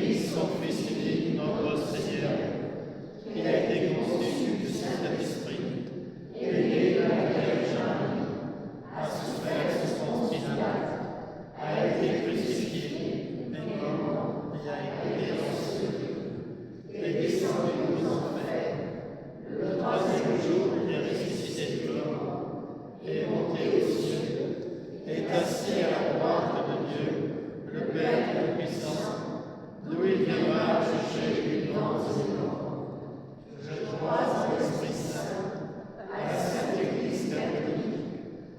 Jésus-Christ, son Fils unique, notre Seigneur, qui a été conçu du Saint-Esprit, est né de la Vierge Marie, a souffert sous Ponce Pilate, a été crucifié, est mort et a été ressuscité, est descendu aux enfers. Le troisième jour, il est ressuscité du mort, est monté aux cieux, est assis à la droite de Dieu, le Père Tout-Puissant, d'où il viendra juger les vivants et les morts. Je crois en l'Esprit Saint, à la Sainte Église catholique,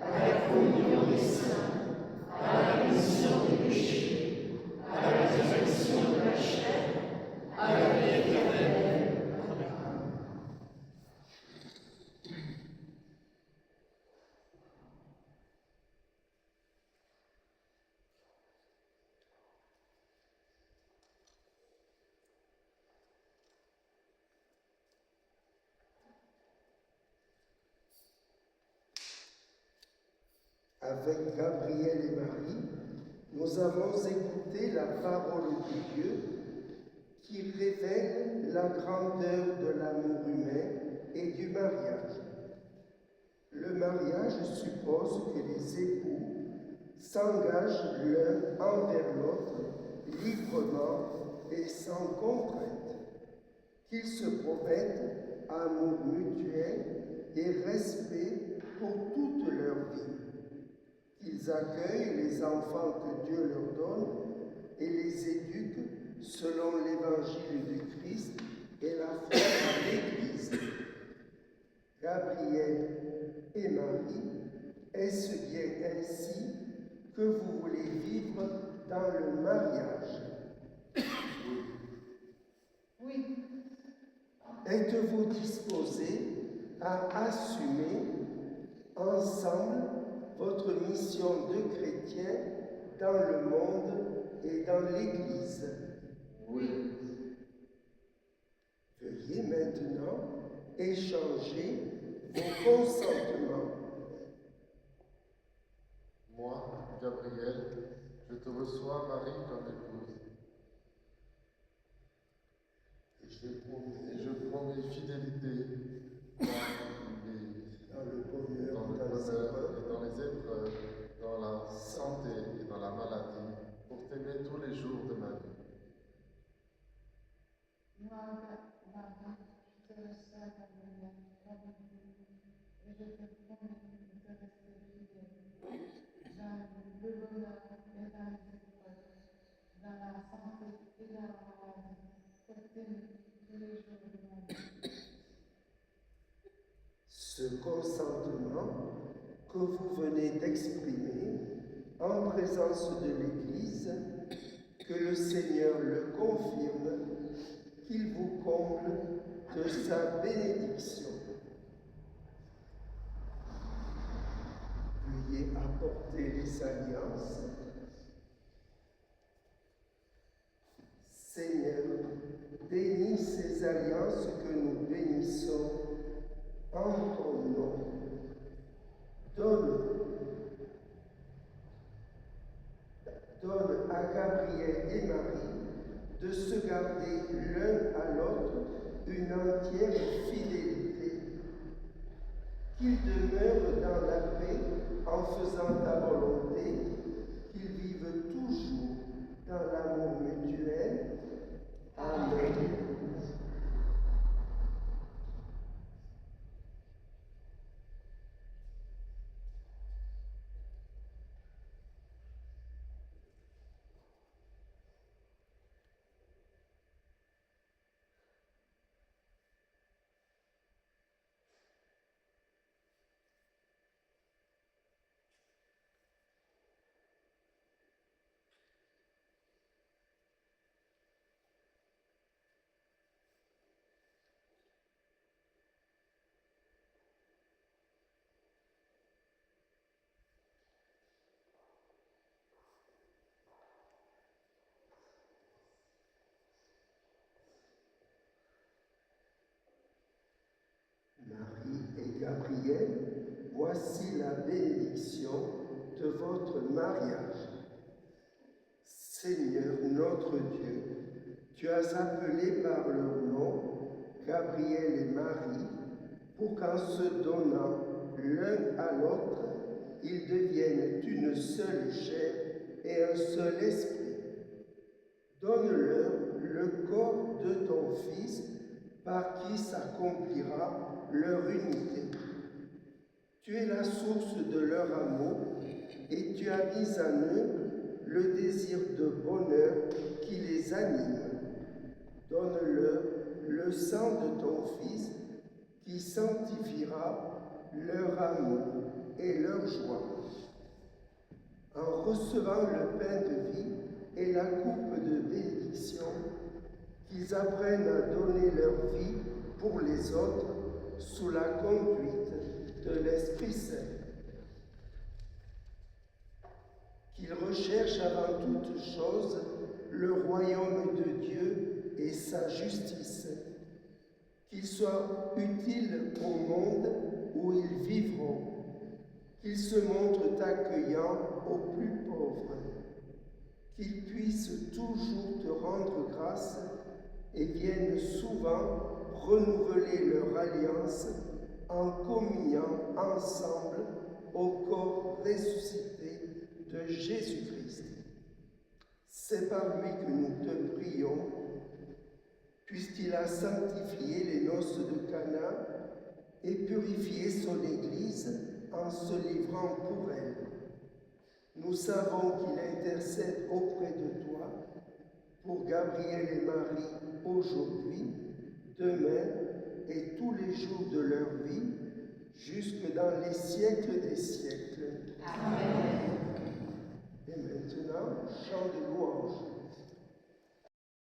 à la communion des saints, à la rémission des péchés, à la résurrection de la chair, à la vie éternelle. Amen. Avec Gabriel et Marie, nous avons écouté la parole de Dieu qui révèle la grandeur de l'amour humain et du mariage. Le mariage suppose que les époux s'engagent l'un envers l'autre librement et sans contrainte, qu'ils se promettent amour mutuel et respect pour toute leur vie. Ils accueillent les enfants que Dieu leur donne et les éduquent selon l'évangile du Christ et la foi de l'Église. Gabriel et Marie, est-ce bien ainsi que vous voulez vivre dans le mariage? Oui. Êtes-vous disposés à assumer ensemble votre mission de chrétien dans le monde et dans l'Église? Oui. Veuillez maintenant échanger vos consentements. Moi, Gabriel, je te reçois, Marie, comme épouse. Et je promets fidélité Dans le bonheur, et dans les épreuves, dans la santé et dans la maladie, pour t'aimer tous les jours de ma vie. Moi, Marie, je te reçois, Gabriel, comme épouse, et je te promets de te rester fidèle dans le bonheur et dans les épreuves, dans la santé et dans la maladie, pour t'aimer tous les jours de ma vie. Ce consentement que vous venez d'exprimer en présence de l'Église, que le Seigneur le confirme, qu'il vous comble de sa bénédiction. Veuillez apporter les alliances. Seigneur, bénis ces alliances que nous bénissons en ton nom. Donne à Gabriel et Marie de se garder l'un à l'autre une entière fidélité, qu'ils demeurent dans la paix en faisant ta volonté, qu'ils vivent toujours dans l'amour mutuel. Amen. Marie et Gabriel, voici la bénédiction de votre mariage. Seigneur notre Dieu, Tu as appelé par leur nom Gabriel et Marie, pour qu'en se donnant l'un à l'autre, ils deviennent une seule chair et un seul esprit. Donne-leur le corps de ton Fils, par qui s'accomplira leur unité. Tu es la source de leur amour, et tu as mis en eux le désir de bonheur qui les anime. Donne-leur le sang de ton Fils, qui sanctifiera leur amour et leur joie. En recevant le pain de vie et la coupe de bénédiction, qu'ils apprennent à donner leur vie pour les autres sous la conduite de l'Esprit Saint. Qu'ils recherchent avant toute chose le royaume de Dieu et sa justice, qu'ils soient utiles au monde où ils vivront, qu'ils se montrent accueillants aux plus pauvres, qu'ils puissent toujours te rendre grâce et viennent souvent renouveler leur alliance en communiant ensemble au corps ressuscité de Jésus-Christ. C'est par lui que nous te prions, puisqu'il a sanctifié les noces de Cana et purifié son Église en se livrant pour elle. Nous savons qu'il intercède auprès de toi pour Gabriel et Marie aujourd'hui, demain et tous les jours de leur vie, jusque dans les siècles des siècles.